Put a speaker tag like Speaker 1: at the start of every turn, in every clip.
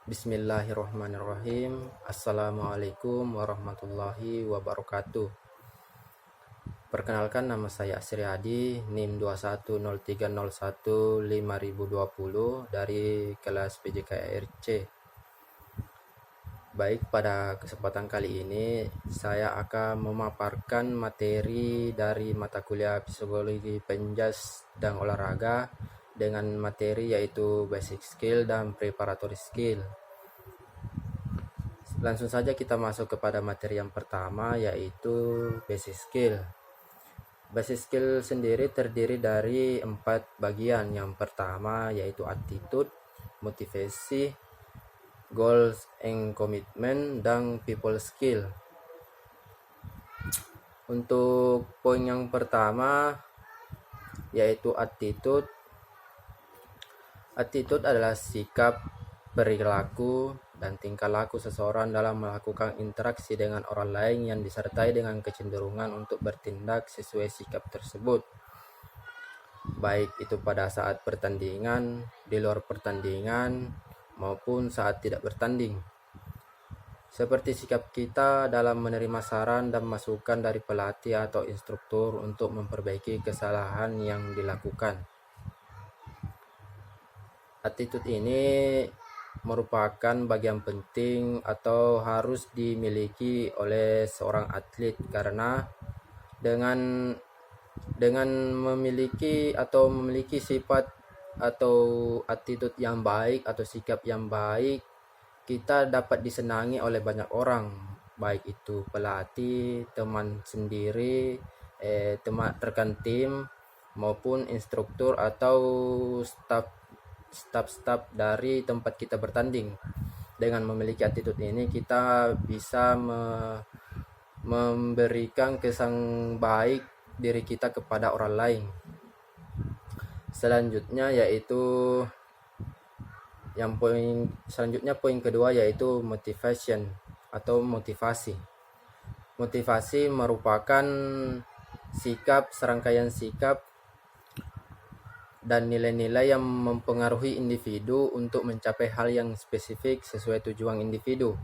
Speaker 1: Bismillahirrahmanirrahim. Assalamualaikum warahmatullahi wabarakatuh. Perkenalkan, nama saya Asriadi, NIM 2103015020 dari kelas PJKRC. Baik, pada kesempatan kali ini saya akan memaparkan materi dari mata kuliah Psikologi Penjas dan Olahraga dengan materi yaitu Basic Skill dan Preparatory Skill. Langsung saja kita masuk kepada materi yang pertama, yaitu Basic Skill. Basic Skill sendiri terdiri dari 4 bagian. Yang pertama yaitu attitude, motivasi, goals and commitment, dan people skill. Untuk poin yang pertama yaitu attitude. Attitude adalah sikap, perilaku, dan tingkah laku seseorang dalam melakukan interaksi dengan orang lain yang disertai dengan kecenderungan untuk bertindak sesuai sikap tersebut, baik itu pada saat pertandingan, di luar pertandingan, maupun saat tidak bertanding. Seperti sikap kita dalam menerima saran dan masukan dari pelatih atau instruktur untuk memperbaiki kesalahan yang dilakukan. Attitude ini merupakan bagian penting atau harus dimiliki oleh seorang atlet, karena dengan memiliki sifat atau attitude yang baik atau sikap yang baik, kita dapat disenangi oleh banyak orang, baik itu pelatih, teman sendiri, teman rekan tim, maupun instruktur atau staf dari tempat kita bertanding. Dengan memiliki attitude ini, kita bisa memberikan kesan baik diri kita kepada orang lain. Selanjutnya poin kedua yaitu motivation atau motivasi. Motivasi merupakan serangkaian sikap dan nilai-nilai yang mempengaruhi individu untuk mencapai hal yang spesifik sesuai tujuan individu.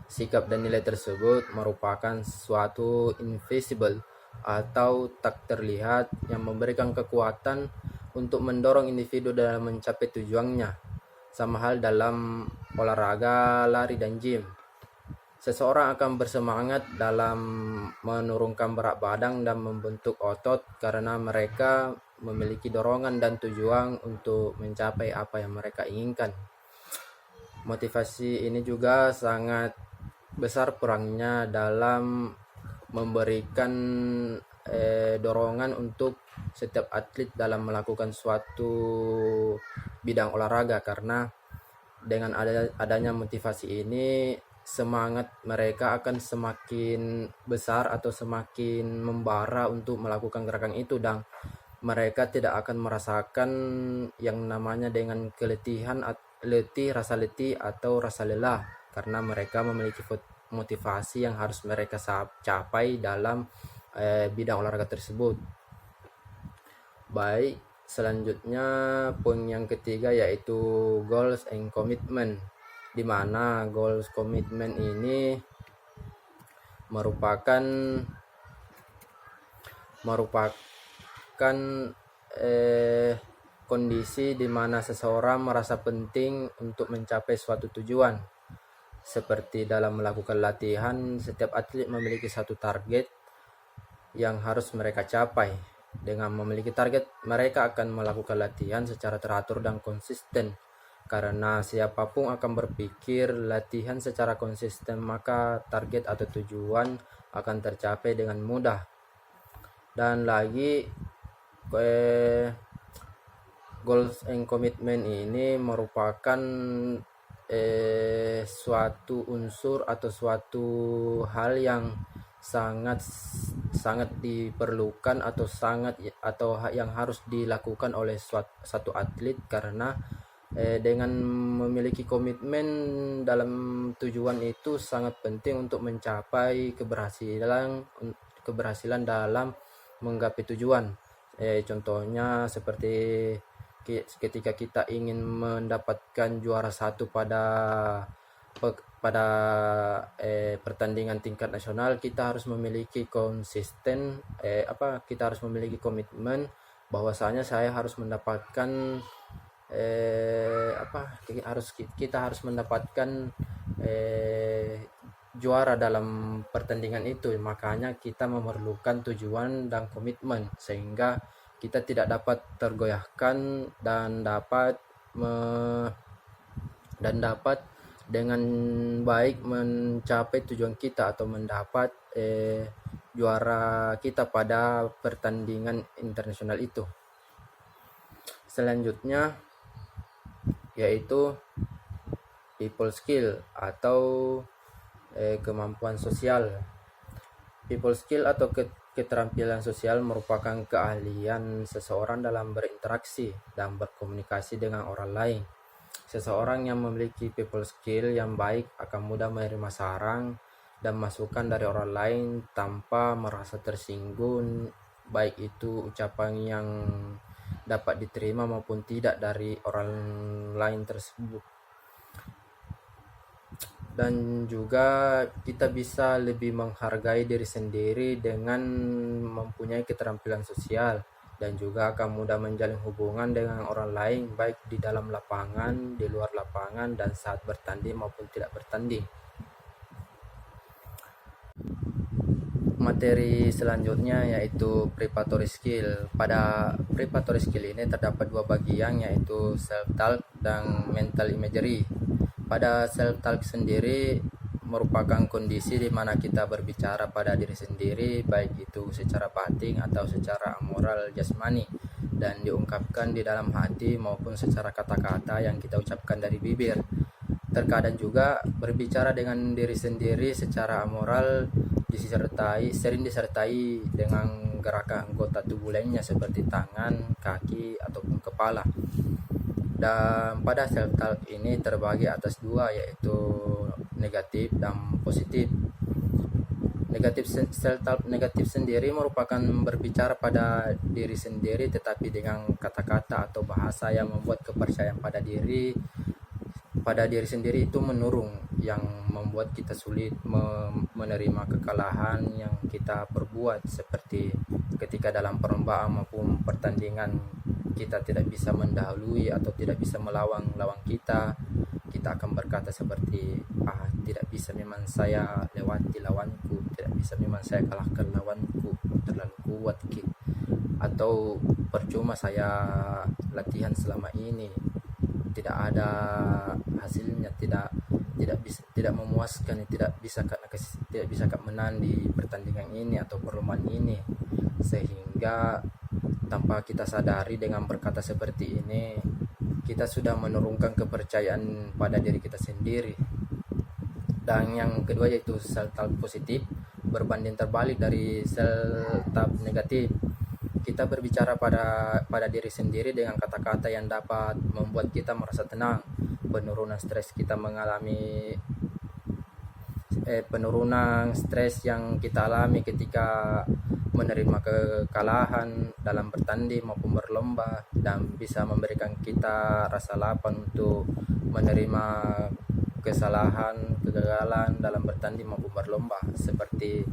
Speaker 1: Sikap dan nilai tersebut merupakan suatu invisible atau tak terlihat yang memberikan kekuatan untuk mendorong individu dalam mencapai tujuannya. Sama hal dalam olahraga, lari, dan gym. Seseorang akan bersemangat dalam menurunkan berat badan dan membentuk otot karena mereka memiliki dorongan dan tujuan untuk mencapai apa yang mereka inginkan. Motivasi ini juga sangat besar perannya dalam memberikan dorongan untuk setiap atlet dalam melakukan suatu bidang olahraga, karena dengan adanya motivasi ini, semangat mereka akan semakin besar atau semakin membara untuk melakukan gerakan itu, dan mereka tidak akan merasakan yang namanya dengan rasa letih atau rasa lelah, karena mereka memiliki motivasi yang harus mereka capai dalam bidang olahraga tersebut. Baik, selanjutnya poin yang ketiga yaitu goals and commitment, di mana goals commitment ini merupakan kondisi di mana seseorang merasa penting untuk mencapai suatu tujuan. Seperti dalam melakukan latihan, setiap atlet memiliki satu target yang harus mereka capai. Dengan memiliki target, mereka akan melakukan latihan secara teratur dan konsisten. Karena siapapun akan berpikir latihan secara konsisten, maka target atau tujuan akan tercapai dengan mudah. Dan lagi, goals and commitment ini merupakan suatu unsur atau suatu hal yang sangat diperlukan atau yang harus dilakukan oleh satu atlet, karena dengan memiliki komitmen dalam tujuan itu sangat penting untuk mencapai keberhasilan dalam menggapai tujuan. Contohnya seperti ketika kita ingin mendapatkan juara satu pada pertandingan tingkat nasional, kita harus memiliki kita harus memiliki komitmen bahwasanya saya harus mendapatkan kita harus mendapatkan juara dalam pertandingan itu. Makanya kita memerlukan tujuan dan komitmen sehingga kita tidak dapat tergoyahkan dan dapat dengan baik mencapai tujuan kita atau mendapat juara kita pada pertandingan internasional itu. Selanjutnya yaitu people skill atau kemampuan sosial. People skill atau keterampilan sosial merupakan keahlian seseorang dalam berinteraksi dan berkomunikasi dengan orang lain. Seseorang yang memiliki people skill yang baik akan mudah menerima saran dan masukan dari orang lain tanpa merasa tersinggung, baik itu ucapan yang dapat diterima maupun tidak dari orang lain tersebut. Dan juga kita bisa lebih menghargai diri sendiri dengan mempunyai keterampilan sosial, dan juga akan mudah menjalin hubungan dengan orang lain baik di dalam lapangan, di luar lapangan, dan saat bertanding maupun tidak bertanding. Materi selanjutnya yaitu preparatory skill. Pada preparatory skill ini terdapat dua bagian, yaitu self-talk dan mental imagery. Pada self-talk sendiri merupakan kondisi di mana kita berbicara pada diri sendiri, baik itu secara batin atau secara moral jasmani, dan diungkapkan di dalam hati maupun secara kata-kata yang kita ucapkan dari bibir. Terkadang juga berbicara dengan diri sendiri secara moral sering disertai dengan gerakan anggota tubuh lainnya seperti tangan, kaki, ataupun kepala. Dan pada self-talk ini terbagi atas dua, yaitu negatif dan positif. Self-talk negatif sendiri merupakan berbicara pada diri sendiri tetapi dengan kata-kata atau bahasa yang membuat kepercayaan pada diri sendiri itu menurun, yang membuat kita sulit menerima kekalahan yang kita perbuat, seperti ketika dalam perlombaan maupun pertandingan kita tidak bisa mendahului atau tidak bisa melawan lawan kita akan berkata seperti tidak bisa memang saya lewati lawanku, tidak bisa memang saya kalahkan lawanku, terlalu kuat atau percuma saya latihan selama ini, tidak ada hasilnya, tidak memuaskan, tidak bisa menang di pertandingan ini atau perlombaan ini. Sehingga tanpa kita sadari dengan berkata seperti ini, kita sudah menurunkan kepercayaan pada diri kita sendiri. Dan yang kedua yaitu self-talk positif, berbanding terbalik dari self-talk negatif. Kita berbicara pada diri sendiri dengan kata-kata yang dapat membuat kita merasa tenang. Penurunan stres yang kita alami ketika menerima kekalahan dalam bertanding maupun berlomba, dan bisa memberikan kita rasa lapang untuk menerima kegagalan dalam bertanding maupun berlomba. Seperti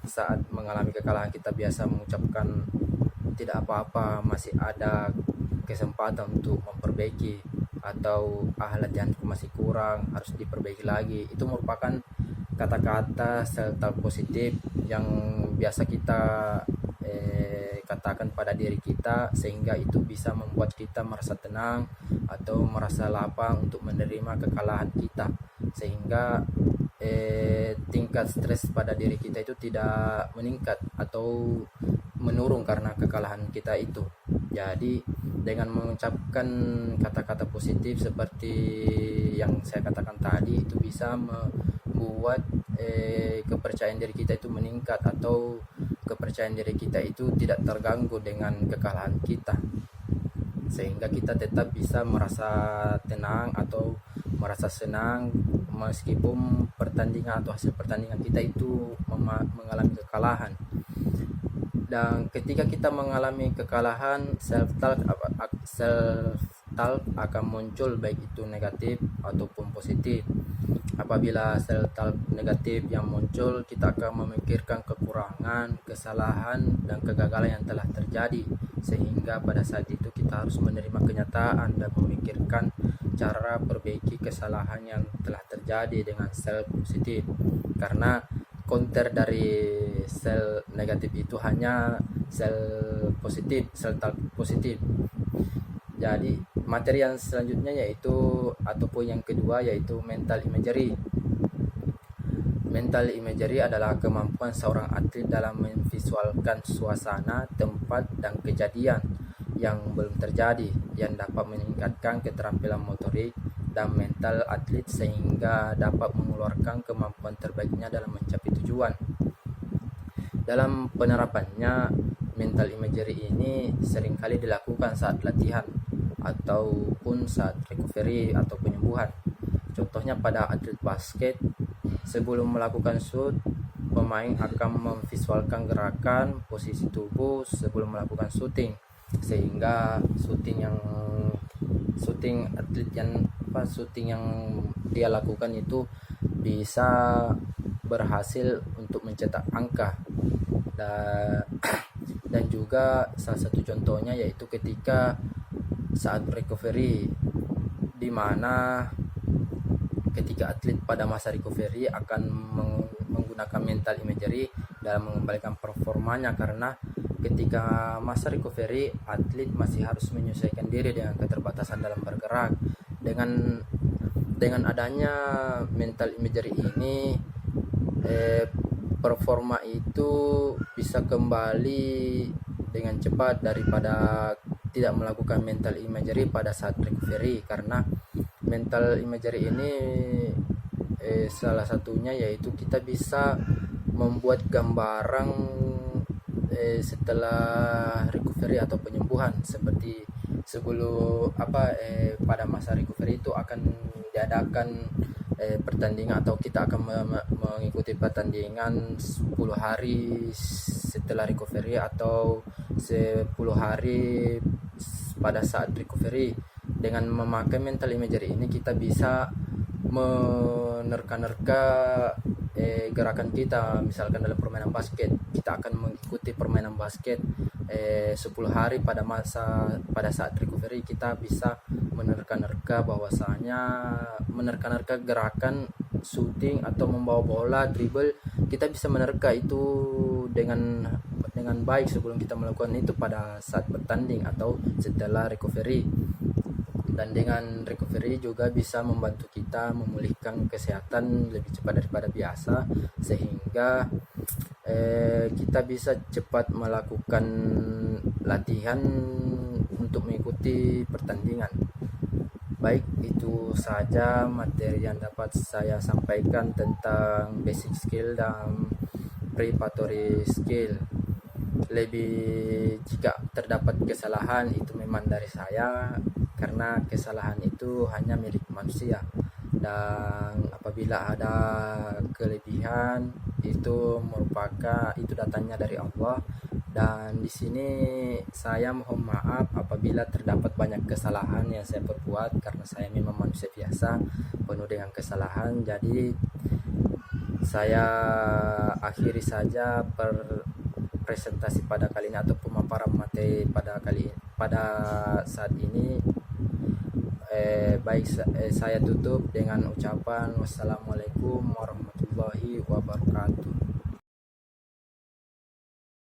Speaker 1: saat mengalami kekalahan, kita biasa mengucapkan tidak apa-apa, masih ada kesempatan untuk memperbaiki, atau latihanku masih kurang, harus diperbaiki lagi. Itu merupakan kata-kata self-talk positif yang biasa kita katakan pada diri kita, sehingga itu bisa membuat kita merasa tenang atau merasa lapang untuk menerima kekalahan kita, sehingga tingkat stres pada diri kita itu tidak meningkat atau menurun karena kekalahan kita itu. Jadi dengan mengucapkan kata-kata positif seperti yang saya katakan tadi, itu bisa membuat kepercayaan diri kita itu meningkat, atau kepercayaan diri kita itu tidak terganggu dengan kekalahan kita, sehingga kita tetap bisa merasa tenang atau merasa senang meskipun pertandingan atau hasil pertandingan kita itu mengalami kekalahan. Dan ketika kita mengalami kekalahan, self-talk self talk akan muncul, baik itu negatif ataupun positif. Apabila self talk negatif yang muncul, kita akan memikirkan kekurangan, kesalahan, dan kegagalan yang telah terjadi, sehingga pada saat itu kita harus menerima kenyataan dan memikirkan cara perbaiki kesalahan yang telah terjadi dengan self positif. Karena counter dari sel negatif itu hanya sel positif, sel talk positif. Jadi materi yang selanjutnya yaitu ataupun yang kedua yaitu mental imagery. Mental imagery adalah kemampuan seorang atlet dalam memvisualkan suasana, tempat, dan kejadian yang belum terjadi, yang dapat meningkatkan keterampilan motorik dan mental atlet sehingga dapat mengeluarkan kemampuan terbaiknya dalam mencapai tujuan. Dalam penerapannya, mental imagery ini seringkali dilakukan saat latihan ataupun saat recovery atau penyembuhan. Contohnya pada atlet basket, sebelum melakukan shoot, pemain akan memvisualkan gerakan, posisi tubuh sebelum melakukan shooting, sehingga shooting yang dia lakukan itu bisa berhasil untuk mencetak angka. Dan juga salah satu contohnya yaitu ketika saat recovery, di mana ketika atlet pada masa recovery akan menggunakan mental imagery dalam mengembalikan performanya, karena ketika masa recovery atlet masih harus menyesuaikan diri dengan keterbatasan dalam bergerak. Dengan adanya mental imagery ini, performa itu bisa kembali dengan cepat daripada tidak melakukan mental imagery pada saat recovery. Karena mental imagery ini salah satunya yaitu kita bisa membuat gambaran setelah recovery atau penyembuhan, seperti sebelum pada masa recovery itu akan diadakan pertandingan atau kita akan mengikuti pertandingan 10 hari setelah recovery atau 10 hari pada saat recovery. Dengan memakai mental imagery ini kita bisa menerka-nerka gerakan kita. Misalkan dalam permainan basket, kita akan mengikuti permainan basket 10 hari pada saat recovery. Kita bisa menerka-nerka gerakan shooting atau membawa bola, dribble. Kita bisa menerka itu dengan baik sebelum kita melakukan itu pada saat bertanding atau setelah recovery. Dan dengan recovery juga bisa membantu kita memulihkan kesehatan lebih cepat daripada biasa, sehingga kita bisa cepat melakukan latihan untuk mengikuti pertandingan. Baik, itu saja materi yang dapat saya sampaikan tentang basic skill dan preparatory skill. Jika terdapat kesalahan, itu memang dari saya, karena kesalahan itu hanya milik manusia. Dan apabila ada kelebihan, itu datangnya dari Allah. Dan di sini saya mohon maaf apabila terdapat banyak kesalahan yang saya perbuat, karena saya memang manusia biasa penuh dengan kesalahan. Jadi saya akhiri saja presentasi pada kali ini atau pemaparan materi pada saat ini. Saya tutup dengan ucapan wassalamualaikum warahmatullahi wabarakatuh.